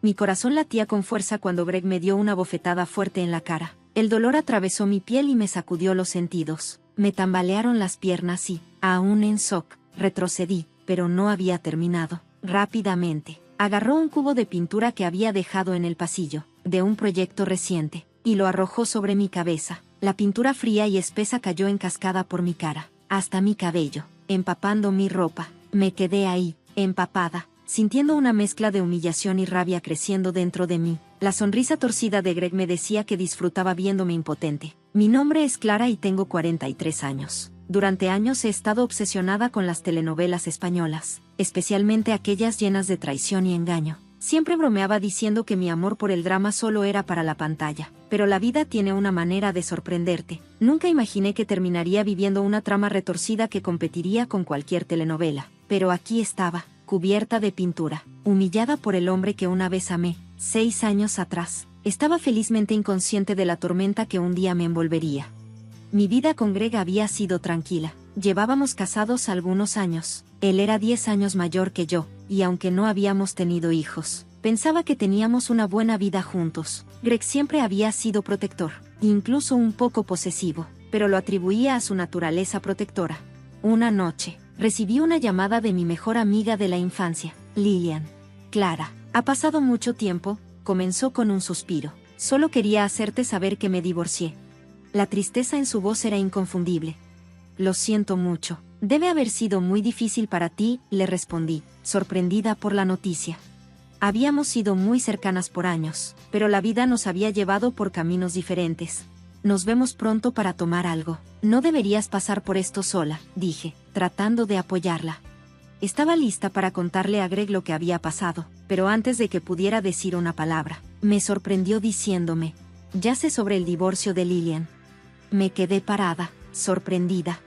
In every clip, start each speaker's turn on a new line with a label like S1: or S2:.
S1: Mi corazón latía con fuerza cuando Greg me dio una bofetada fuerte en la cara. El dolor atravesó mi piel y me sacudió los sentidos. Me tambalearon las piernas y, aún en shock, retrocedí, pero no había terminado. Rápidamente, agarró un cubo de pintura que había dejado en el pasillo, de un proyecto reciente, y lo arrojó sobre mi cabeza. La pintura fría y espesa cayó en cascada por mi cara, hasta mi cabello, empapando mi ropa. Me quedé ahí, empapada, sintiendo una mezcla de humillación y rabia creciendo dentro de mí. La sonrisa torcida de Greg me decía que disfrutaba viéndome impotente. Mi nombre es Clara y tengo 43 años. Durante años he estado obsesionada con las telenovelas españolas, especialmente aquellas llenas de traición y engaño. Siempre bromeaba diciendo que mi amor por el drama solo era para la pantalla. Pero la vida tiene una manera de sorprenderte. Nunca imaginé que terminaría viviendo una trama retorcida que competiría con cualquier telenovela. Pero aquí estaba, cubierta de pintura, humillada por el hombre que una vez amé, 6 años atrás. Estaba felizmente inconsciente de la tormenta que un día me envolvería. Mi vida con Greg había sido tranquila. Llevábamos casados algunos años. Él era 10 años mayor que yo, y aunque no habíamos tenido hijos, pensaba que teníamos una buena vida juntos. Greg siempre había sido protector, incluso un poco posesivo, pero lo atribuía a su naturaleza protectora. Una noche, recibí una llamada de mi mejor amiga de la infancia, Lillian. Clara, ha pasado mucho tiempo, comenzó con un suspiro. Solo quería hacerte saber que me divorcié. La tristeza en su voz era inconfundible. Lo siento mucho. Debe haber sido muy difícil para ti, le respondí, sorprendida por la noticia. Habíamos sido muy cercanas por años, pero la vida nos había llevado por caminos diferentes. Nos vemos pronto para tomar algo. No deberías pasar por esto sola, dije, tratando de apoyarla. Estaba lista para contarle a Greg lo que había pasado, pero antes de que pudiera decir una palabra, me sorprendió diciéndome, ya sé sobre el divorcio de Lillian. Me quedé parada, sorprendida.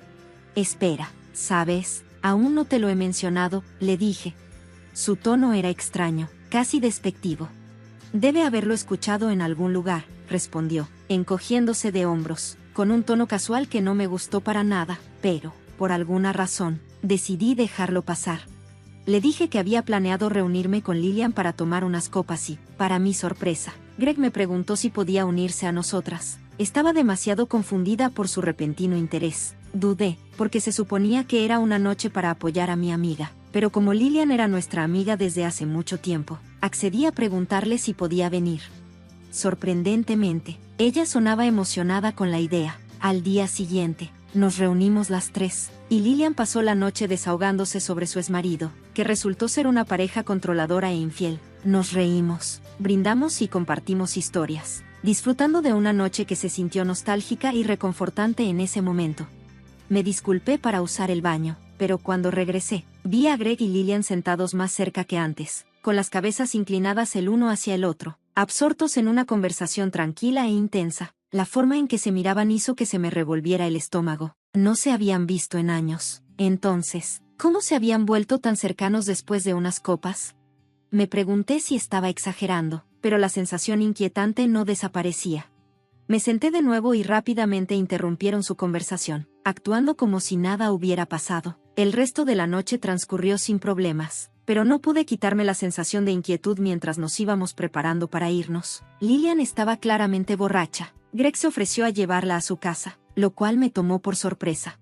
S1: Espera, ¿sabes? Aún no te lo he mencionado, le dije. Su tono era extraño, casi despectivo. Debe haberlo escuchado en algún lugar, respondió, encogiéndose de hombros, con un tono casual que no me gustó para nada, pero, por alguna razón, decidí dejarlo pasar. Le dije que había planeado reunirme con Lillian para tomar unas copas y, para mi sorpresa, Greg me preguntó si podía unirse a nosotras. Estaba demasiado confundida por su repentino interés. Dudé, porque se suponía que era una noche para apoyar a mi amiga, pero como Lillian era nuestra amiga desde hace mucho tiempo, accedí a preguntarle si podía venir. Sorprendentemente, ella sonaba emocionada con la idea. Al día siguiente, nos reunimos las tres, y Lillian pasó la noche desahogándose sobre su exmarido, que resultó ser una pareja controladora e infiel. Nos reímos, brindamos y compartimos historias, disfrutando de una noche que se sintió nostálgica y reconfortante en ese momento. Me disculpé para usar el baño, pero cuando regresé, vi a Greg y Lillian sentados más cerca que antes, con las cabezas inclinadas el uno hacia el otro, absortos en una conversación tranquila e intensa. La forma en que se miraban hizo que se me revolviera el estómago. No se habían visto en años. Entonces, ¿cómo se habían vuelto tan cercanos después de unas copas? Me pregunté si estaba exagerando, pero la sensación inquietante no desaparecía. Me senté de nuevo y rápidamente interrumpieron su conversación, actuando como si nada hubiera pasado. El resto de la noche transcurrió sin problemas, pero no pude quitarme la sensación de inquietud mientras nos íbamos preparando para irnos. Lillian estaba claramente borracha. Greg se ofreció a llevarla a su casa, lo cual me tomó por sorpresa.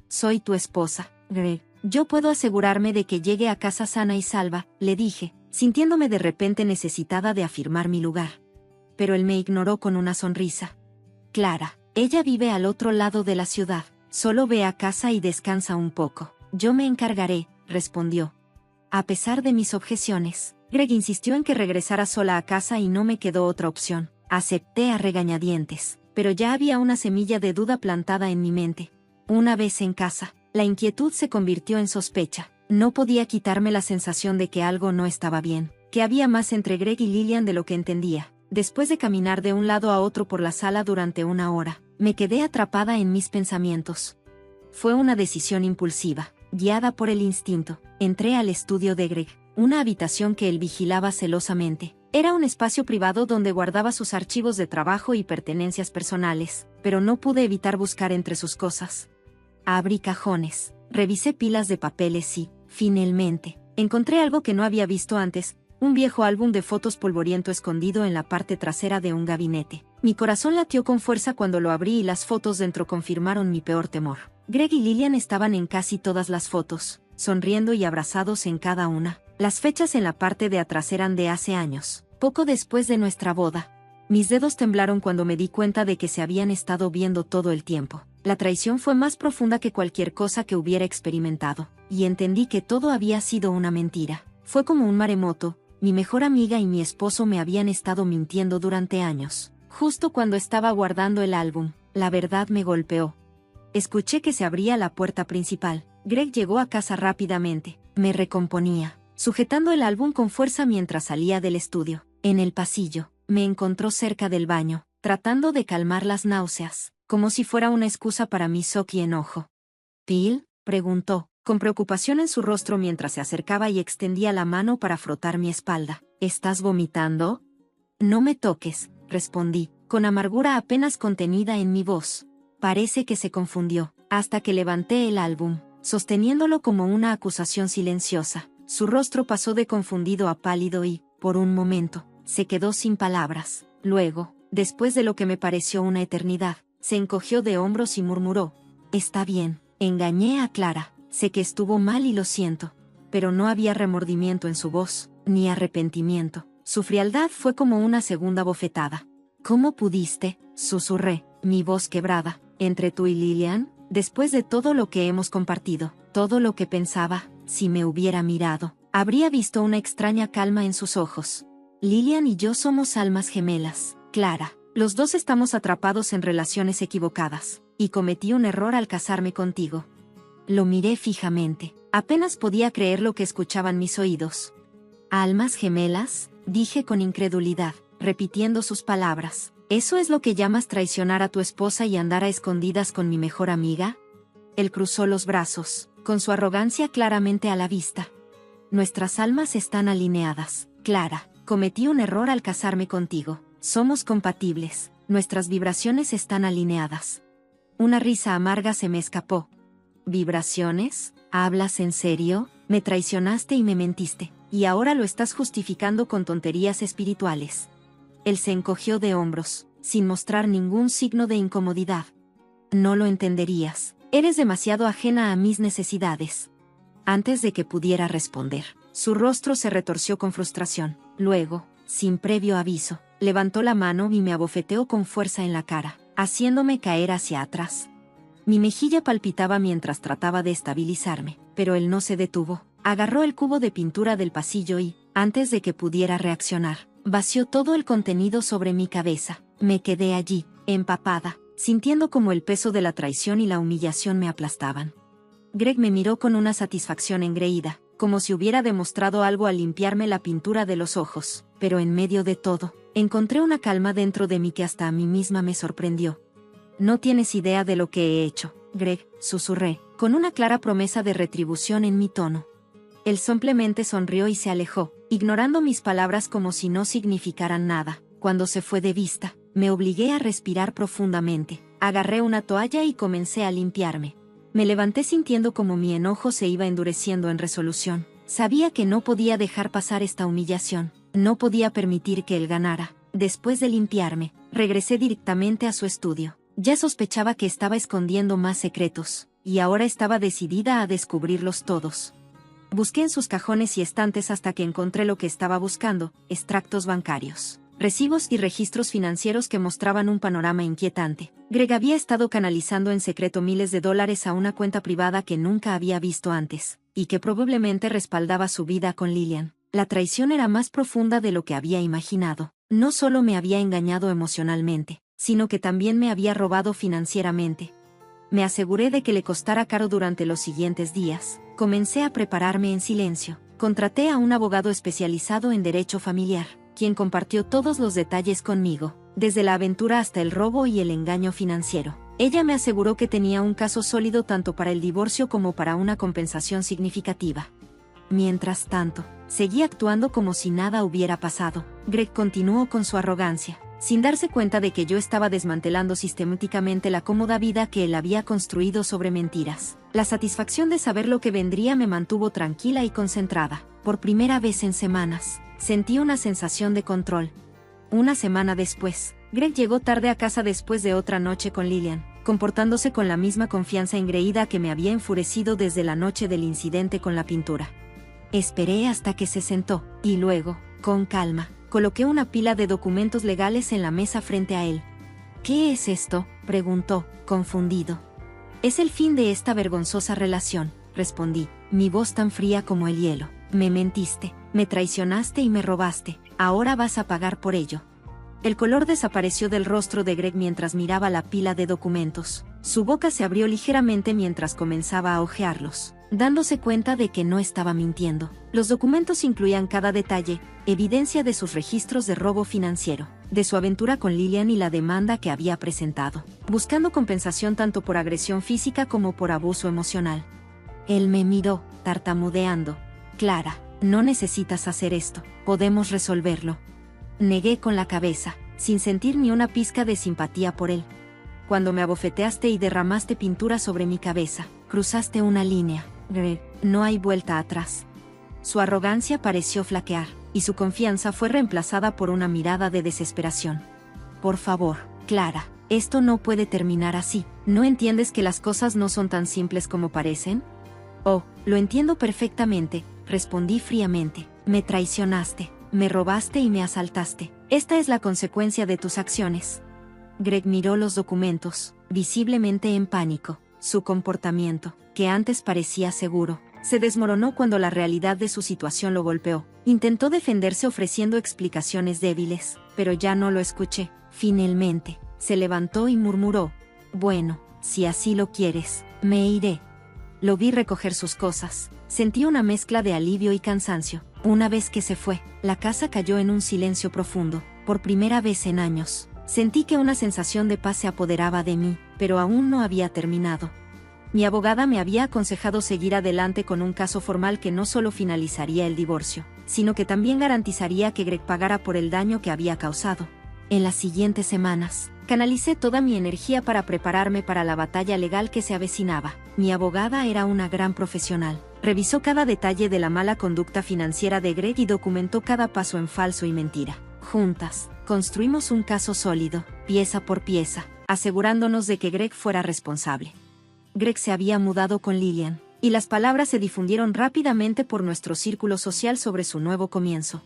S1: Soy tu esposa, Greg. Yo puedo asegurarme de que llegue a casa sana y salva, le dije, sintiéndome de repente necesitada de afirmar mi lugar. Pero él me ignoró con una sonrisa. Clara, ella vive al otro lado de la ciudad. Solo ve a casa y descansa un poco. Yo me encargaré, respondió. A pesar de mis objeciones, Greg insistió en que regresara sola a casa y no me quedó otra opción. Acepté a regañadientes, pero ya había una semilla de duda plantada en mi mente. Una vez en casa, la inquietud se convirtió en sospecha. No podía quitarme la sensación de que algo no estaba bien, que había más entre Greg y Lillian de lo que entendía. Después de caminar de un lado a otro por la sala durante una hora, me quedé atrapada en mis pensamientos. Fue una decisión impulsiva, guiada por el instinto. Entré al estudio de Greg, una habitación que él vigilaba celosamente. Era un espacio privado donde guardaba sus archivos de trabajo y pertenencias personales, pero no pude evitar buscar entre sus cosas. Abrí cajones, revisé pilas de papeles y, finalmente, encontré algo que no había visto antes, un viejo álbum de fotos polvoriento escondido en la parte trasera de un gabinete. Mi corazón latió con fuerza cuando lo abrí y las fotos dentro confirmaron mi peor temor. Greg y Lillian estaban en casi todas las fotos, sonriendo y abrazados en cada una. Las fechas en la parte de atrás eran de hace años, poco después de nuestra boda. Mis dedos temblaron cuando me di cuenta de que se habían estado viendo todo el tiempo. La traición fue más profunda que cualquier cosa que hubiera experimentado, y entendí que todo había sido una mentira. Fue como un maremoto, mi mejor amiga y mi esposo me habían estado mintiendo durante años. Justo cuando estaba guardando el álbum, la verdad me golpeó. Escuché que se abría la puerta principal. Greg llegó a casa rápidamente. Me recomponía, sujetando el álbum con fuerza mientras salía del estudio. En el pasillo, me encontró cerca del baño, tratando de calmar las náuseas, como si fuera una excusa para mi shock y enojo. ¿Phil?, preguntó, con preocupación en su rostro mientras se acercaba y extendía la mano para frotar mi espalda. ¿Estás vomitando? No me toques, respondí, con amargura apenas contenida en mi voz. Parece que se confundió, hasta que levanté el álbum, sosteniéndolo como una acusación silenciosa. Su rostro pasó de confundido a pálido y, por un momento, se quedó sin palabras. Luego, después de lo que me pareció una eternidad, se encogió de hombros y murmuró: «Está bien, engañé a Clara, sé que estuvo mal y lo siento». Pero no había remordimiento en su voz, ni arrepentimiento. Su frialdad fue como una segunda bofetada. «¿Cómo pudiste?», susurré, mi voz quebrada. «Entre tú y Lillian, después de todo lo que hemos compartido, todo lo que pensaba, si me hubiera mirado, habría visto una extraña calma en sus ojos. Lillian y yo somos almas gemelas, Clara. Los dos estamos atrapados en relaciones equivocadas, y cometí un error al casarme contigo». Lo miré fijamente. Apenas podía creer lo que escuchaban mis oídos. «¿Almas gemelas?», dije con incredulidad, repitiendo sus palabras. «¿Eso es lo que llamas traicionar a tu esposa y andar a escondidas con mi mejor amiga?». Él cruzó los brazos, con su arrogancia claramente a la vista. «Nuestras almas están alineadas, Clara. Cometí un error al casarme contigo. Somos compatibles. Nuestras vibraciones están alineadas». Una risa amarga se me escapó. «¿Vibraciones? ¿Hablas en serio? Me traicionaste y me mentiste, y ahora lo estás justificando con tonterías espirituales». Él se encogió de hombros, sin mostrar ningún signo de incomodidad. «No lo entenderías. Eres demasiado ajena a mis necesidades». Antes de que pudiera responder, su rostro se retorció con frustración. Luego, sin previo aviso, levantó la mano y me abofeteó con fuerza en la cara, haciéndome caer hacia atrás. Mi mejilla palpitaba mientras trataba de estabilizarme, pero él no se detuvo. Agarró el cubo de pintura del pasillo y, antes de que pudiera reaccionar, vació todo el contenido sobre mi cabeza. Me quedé allí, empapada, sintiendo como el peso de la traición y la humillación me aplastaban. Greg me miró con una satisfacción engreída, como si hubiera demostrado algo al limpiarme la pintura de los ojos, pero en medio de todo, encontré una calma dentro de mí que hasta a mí misma me sorprendió. «No tienes idea de lo que he hecho, Greg», susurré, con una clara promesa de retribución en mi tono. Él simplemente sonrió y se alejó, ignorando mis palabras como si no significaran nada. Cuando se fue de vista, me obligué a respirar profundamente. Agarré una toalla y comencé a limpiarme. Me levanté sintiendo como mi enojo se iba endureciendo en resolución. Sabía que no podía dejar pasar esta humillación. No podía permitir que él ganara. Después de limpiarme, regresé directamente a su estudio. Ya sospechaba que estaba escondiendo más secretos, y ahora estaba decidida a descubrirlos todos. Busqué en sus cajones y estantes hasta que encontré lo que estaba buscando: extractos bancarios, recibos y registros financieros que mostraban un panorama inquietante. Greg había estado canalizando en secreto miles de dólares a una cuenta privada que nunca había visto antes, y que probablemente respaldaba su vida con Lillian. La traición era más profunda de lo que había imaginado. No solo me había engañado emocionalmente, sino que también me había robado financieramente. Me aseguré de que le costara caro durante los siguientes días. Comencé a prepararme en silencio. Contraté a un abogado especializado en derecho familiar, quien compartió todos los detalles conmigo, desde la aventura hasta el robo y el engaño financiero. Ella me aseguró que tenía un caso sólido tanto para el divorcio como para una compensación significativa. Mientras tanto, seguí actuando como si nada hubiera pasado. Greg continuó con su arrogancia, sin darse cuenta de que yo estaba desmantelando sistemáticamente la cómoda vida que él había construido sobre mentiras. La satisfacción de saber lo que vendría me mantuvo tranquila y concentrada. Por primera vez en semanas, Sentí una sensación de control. Una semana después, Greg llegó tarde a casa después de otra noche con Lillian, comportándose con la misma confianza engreída que me había enfurecido desde la noche del incidente con la pintura. Esperé hasta que se sentó, y luego, con calma, coloqué una pila de documentos legales en la mesa frente a él. ¿Qué es esto?, preguntó, confundido. Es el fin de esta vergonzosa relación, respondí, mi voz tan fría como el hielo. Me mentiste, me traicionaste y me robaste, ahora vas a pagar por ello. El color desapareció del rostro de Greg mientras miraba la pila de documentos. Su boca se abrió ligeramente mientras comenzaba a hojearlos, dándose cuenta de que no estaba mintiendo. Los documentos incluían cada detalle, evidencia de sus registros de robo financiero, de su aventura con Lillian y la demanda que había presentado, buscando compensación tanto por agresión física como por abuso emocional. Él me miró, tartamudeando. Clara, no necesitas hacer esto, podemos resolverlo. Negué con la cabeza, sin sentir ni una pizca de simpatía por él. Cuando me abofeteaste y derramaste pintura sobre mi cabeza, cruzaste una línea, Greg, no hay vuelta atrás. Su arrogancia pareció flaquear, y su confianza fue reemplazada por una mirada de desesperación. Por favor, Clara, esto no puede terminar así. ¿No entiendes que las cosas no son tan simples como parecen? Oh, lo entiendo perfectamente, respondí fríamente. Me traicionaste, me robaste y me asaltaste. Esta es la consecuencia de tus acciones. Greg miró los documentos, visiblemente en pánico. Su comportamiento, que antes parecía seguro, se desmoronó cuando la realidad de su situación lo golpeó. Intentó defenderse ofreciendo explicaciones débiles, pero ya no lo escuché. Finalmente, se levantó y murmuró: bueno, si así lo quieres, me iré. Lo vi recoger sus cosas. Sentí una mezcla de alivio y cansancio. Una vez que se fue, la casa cayó en un silencio profundo. Por primera vez en años, sentí que una sensación de paz se apoderaba de mí, pero aún no había terminado. Mi abogada me había aconsejado seguir adelante con un caso formal que no solo finalizaría el divorcio, sino que también garantizaría que Greg pagara por el daño que había causado. En las siguientes semanas, canalicé toda mi energía para prepararme para la batalla legal que se avecinaba. Mi abogada era una gran profesional. Revisó cada detalle de la mala conducta financiera de Greg y documentó cada paso en falso y mentira. Juntas, construimos un caso sólido, pieza por pieza, asegurándonos de que Greg fuera responsable. Greg se había mudado con Lillian, y las palabras se difundieron rápidamente por nuestro círculo social sobre su nuevo comienzo.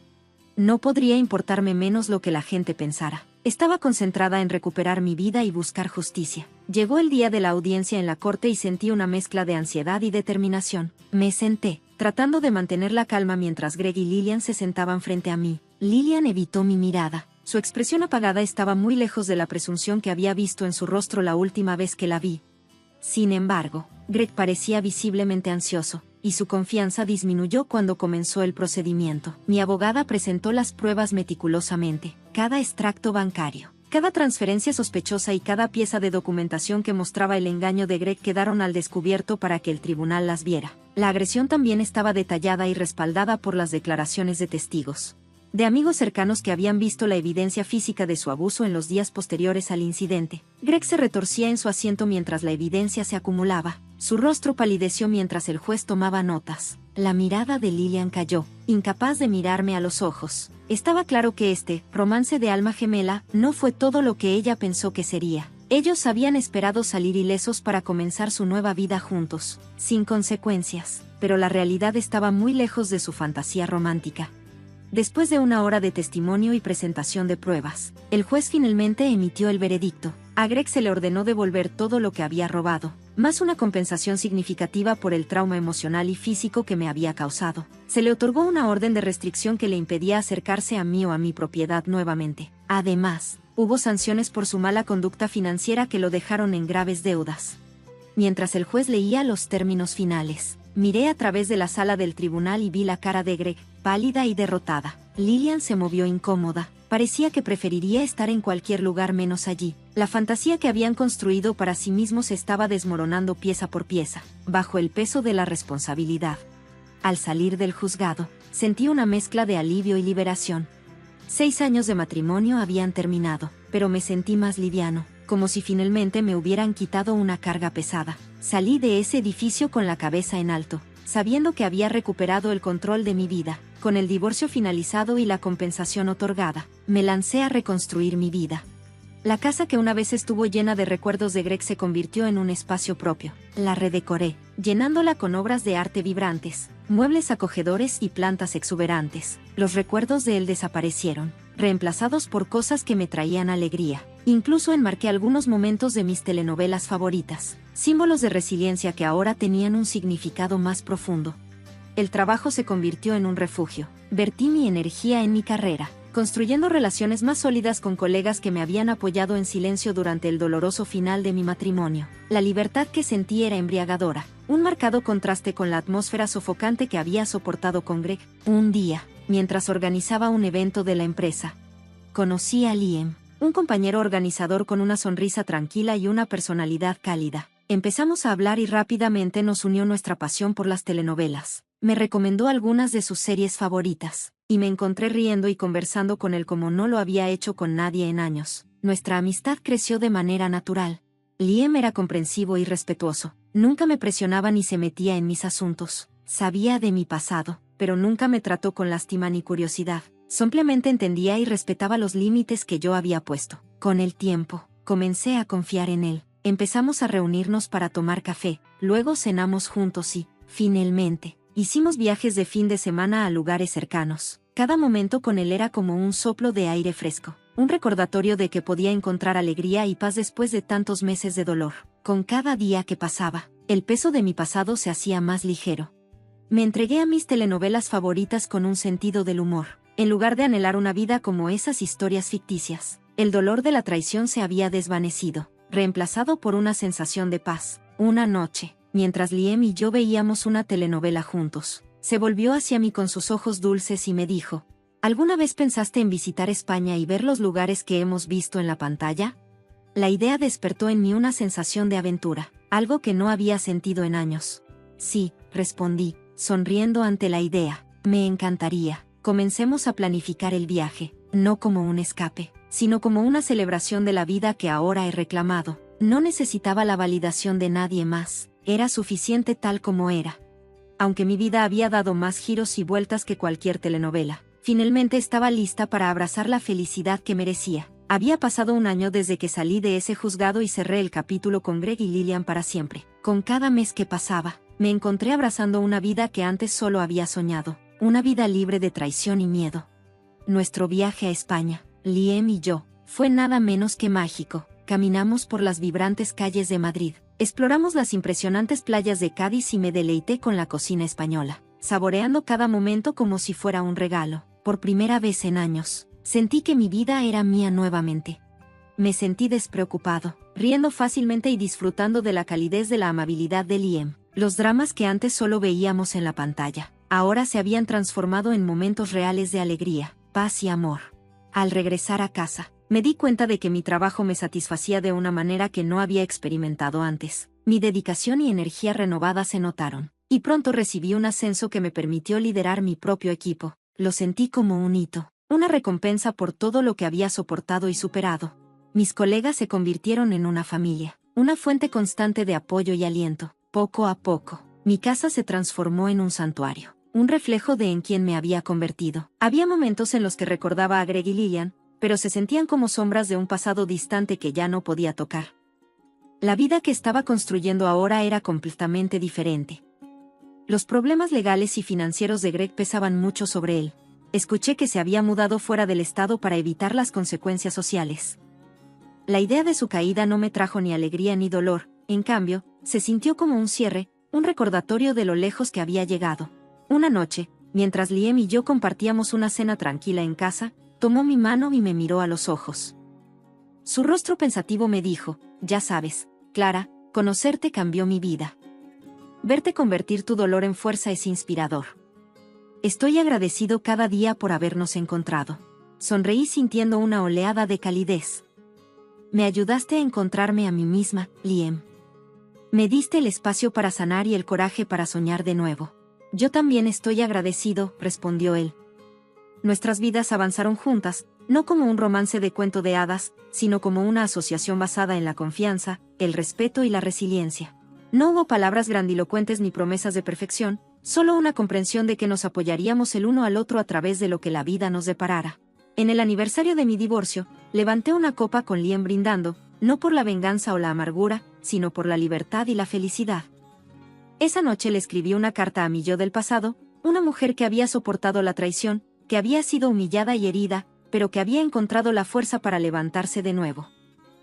S1: No podría importarme menos lo que la gente pensara. Estaba concentrada en recuperar mi vida y buscar justicia. Llegó el día de la audiencia en la corte y sentí una mezcla de ansiedad y determinación. Me senté, tratando de mantener la calma mientras Greg y Lillian se sentaban frente a mí. Lillian evitó mi mirada. Su expresión apagada estaba muy lejos de la presunción que había visto en su rostro la última vez que la vi. Sin embargo, Greg parecía visiblemente ansioso, y su confianza disminuyó cuando comenzó el procedimiento. Mi abogada presentó las pruebas meticulosamente, cada extracto bancario, cada transferencia sospechosa y cada pieza de documentación que mostraba el engaño de Greg quedaron al descubierto para que el tribunal las viera. La agresión también estaba detallada y respaldada por las declaraciones de testigos, de amigos cercanos que habían visto la evidencia física de su abuso en los días posteriores al incidente. Greg se retorcía en su asiento mientras la evidencia se acumulaba. Su rostro palideció mientras el juez tomaba notas. La mirada de Lillian cayó, incapaz de mirarme a los ojos. Estaba claro que este romance de alma gemela no fue todo lo que ella pensó que sería. Ellos habían esperado salir ilesos para comenzar su nueva vida juntos, sin consecuencias, pero la realidad estaba muy lejos de su fantasía romántica. Después de una hora de testimonio y presentación de pruebas, el juez finalmente emitió el veredicto. A Greg se le ordenó devolver todo lo que había robado, más una compensación significativa por el trauma emocional y físico que me había causado. Se le otorgó una orden de restricción que le impedía acercarse a mí o a mi propiedad nuevamente. Además, hubo sanciones por su mala conducta financiera que lo dejaron en graves deudas. Mientras el juez leía los términos finales, miré a través de la sala del tribunal y vi la cara de Greg, pálida y derrotada. Lillian se movió incómoda. Parecía que preferiría estar en cualquier lugar menos allí. La fantasía que habían construido para sí mismos se estaba desmoronando pieza por pieza, bajo el peso de la responsabilidad. Al salir del juzgado, sentí una mezcla de alivio y liberación. 6 años de matrimonio habían terminado, pero me sentí más liviano, como si finalmente me hubieran quitado una carga pesada. Salí de ese edificio con la cabeza en alto, sabiendo que había recuperado el control de mi vida. con el divorcio finalizado y la compensación otorgada, me lancé a reconstruir mi vida. La casa que una vez estuvo llena de recuerdos de Greg se convirtió en un espacio propio. La redecoré, llenándola con obras de arte vibrantes, muebles acogedores y plantas exuberantes. Los recuerdos de él desaparecieron, reemplazados por cosas que me traían alegría. Incluso enmarqué algunos momentos de mis telenovelas favoritas, símbolos de resiliencia que ahora tenían un significado más profundo. El trabajo se convirtió en un refugio. Vertí mi energía en mi carrera, construyendo relaciones más sólidas con colegas que me habían apoyado en silencio durante el doloroso final de mi matrimonio. La libertad que sentí era embriagadora, un marcado contraste con la atmósfera sofocante que había soportado con Greg. Un día, mientras organizaba un evento de la empresa, conocí a Liam, un compañero organizador con una sonrisa tranquila y una personalidad cálida. Empezamos a hablar y rápidamente nos unió nuestra pasión por las telenovelas. Me recomendó algunas de sus series favoritas, y me encontré riendo y conversando con él como no lo había hecho con nadie en años. Nuestra amistad creció de manera natural. Liam era comprensivo y respetuoso, nunca me presionaba ni se metía en mis asuntos. Sabía de mi pasado, pero nunca me trató con lástima ni curiosidad. Simplemente entendía y respetaba los límites que yo había puesto. Con el tiempo, comencé a confiar en él. Empezamos a reunirnos para tomar café, luego cenamos juntos y, finalmente, hicimos viajes de fin de semana a lugares cercanos. Cada momento con él era como un soplo de aire fresco, un recordatorio de que podía encontrar alegría y paz después de tantos meses de dolor. Con cada día que pasaba, el peso de mi pasado se hacía más ligero. Me entregué a mis telenovelas favoritas con un sentido del humor, en lugar de anhelar una vida como esas historias ficticias. El dolor de la traición se había desvanecido, reemplazado por una sensación de paz. Una noche, mientras Liam y yo veíamos una telenovela juntos, se volvió hacia mí con sus ojos dulces y me dijo: ¿alguna vez pensaste en visitar España y ver los lugares que hemos visto en la pantalla? La idea despertó en mí una sensación de aventura, algo que no había sentido en años. Sí, respondí, sonriendo ante la idea. Me encantaría. Comencemos a planificar el viaje, no como un escape, sino como una celebración de la vida que ahora he reclamado. No necesitaba la validación de nadie más, era suficiente tal como era. Aunque mi vida había dado más giros y vueltas que cualquier telenovela, finalmente estaba lista para abrazar la felicidad que merecía. Había pasado un año desde que salí de ese juzgado y cerré el capítulo con Greg y Lillian para siempre. Con cada mes que pasaba, me encontré abrazando una vida que antes solo había soñado, una vida libre de traición y miedo. Nuestro viaje a España, Liam y yo, fue nada menos que mágico. Caminamos por las vibrantes calles de Madrid, exploramos las impresionantes playas de Cádiz y me deleité con la cocina española, saboreando cada momento como si fuera un regalo. Por primera vez en años, sentí que mi vida era mía nuevamente. Me sentí despreocupado, riendo fácilmente y disfrutando de la calidez de la amabilidad de Liam. Los dramas que antes solo veíamos en la pantalla, ahora se habían transformado en momentos reales de alegría, paz y amor. Al regresar a casa, me di cuenta de que mi trabajo me satisfacía de una manera que no había experimentado antes. Mi dedicación y energía renovada se notaron, y pronto recibí un ascenso que me permitió liderar mi propio equipo. Lo sentí como un hito, una recompensa por todo lo que había soportado y superado. Mis colegas se convirtieron en una familia, una fuente constante de apoyo y aliento. Poco a poco, mi casa se transformó en un santuario, un reflejo de en quien me había convertido. Había momentos en los que recordaba a Greg y Lillian, pero se sentían como sombras de un pasado distante que ya no podía tocar. La vida que estaba construyendo ahora era completamente diferente. Los problemas legales y financieros de Greg pesaban mucho sobre él. Escuché que se había mudado fuera del estado para evitar las consecuencias sociales. La idea de su caída no me trajo ni alegría ni dolor, en cambio, se sintió como un cierre, un recordatorio de lo lejos que había llegado. Una noche, mientras Liam y yo compartíamos una cena tranquila en casa, tomó mi mano y me miró a los ojos. Su rostro pensativo me dijo: ya sabes, Clara, conocerte cambió mi vida. Verte convertir tu dolor en fuerza es inspirador. Estoy agradecido cada día por habernos encontrado. Sonreí sintiendo una oleada de calidez. Me ayudaste a encontrarme a mí misma, Liam. Me diste el espacio para sanar y el coraje para soñar de nuevo. Yo también estoy agradecido, respondió él. Nuestras vidas avanzaron juntas, no como un romance de cuento de hadas, sino como una asociación basada en la confianza, el respeto y la resiliencia. No hubo palabras grandilocuentes ni promesas de perfección, solo una comprensión de que nos apoyaríamos el uno al otro a través de lo que la vida nos deparara. En el aniversario de mi divorcio, levanté una copa con Liam brindando, no por la venganza o la amargura, sino por la libertad y la felicidad. Esa noche le escribí una carta a mi yo del pasado, una mujer que había soportado la traición, que había sido humillada y herida, pero que había encontrado la fuerza para levantarse de nuevo.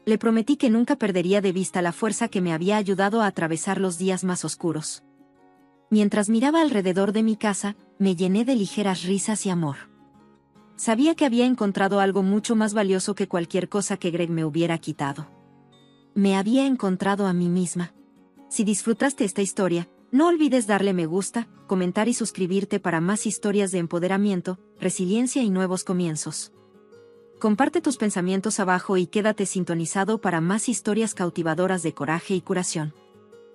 S1: Le prometí que nunca perdería de vista la fuerza que me había ayudado a atravesar los días más oscuros. Mientras miraba alrededor de mi casa, me llené de ligeras risas y amor. Sabía que había encontrado algo mucho más valioso que cualquier cosa que Greg me hubiera quitado. Me había encontrado a mí misma. Si disfrutaste esta historia, no olvides darle me gusta, comentar y suscribirte para más historias de empoderamiento, resiliencia y nuevos comienzos. Comparte tus pensamientos abajo y quédate sintonizado para más historias cautivadoras de coraje y curación.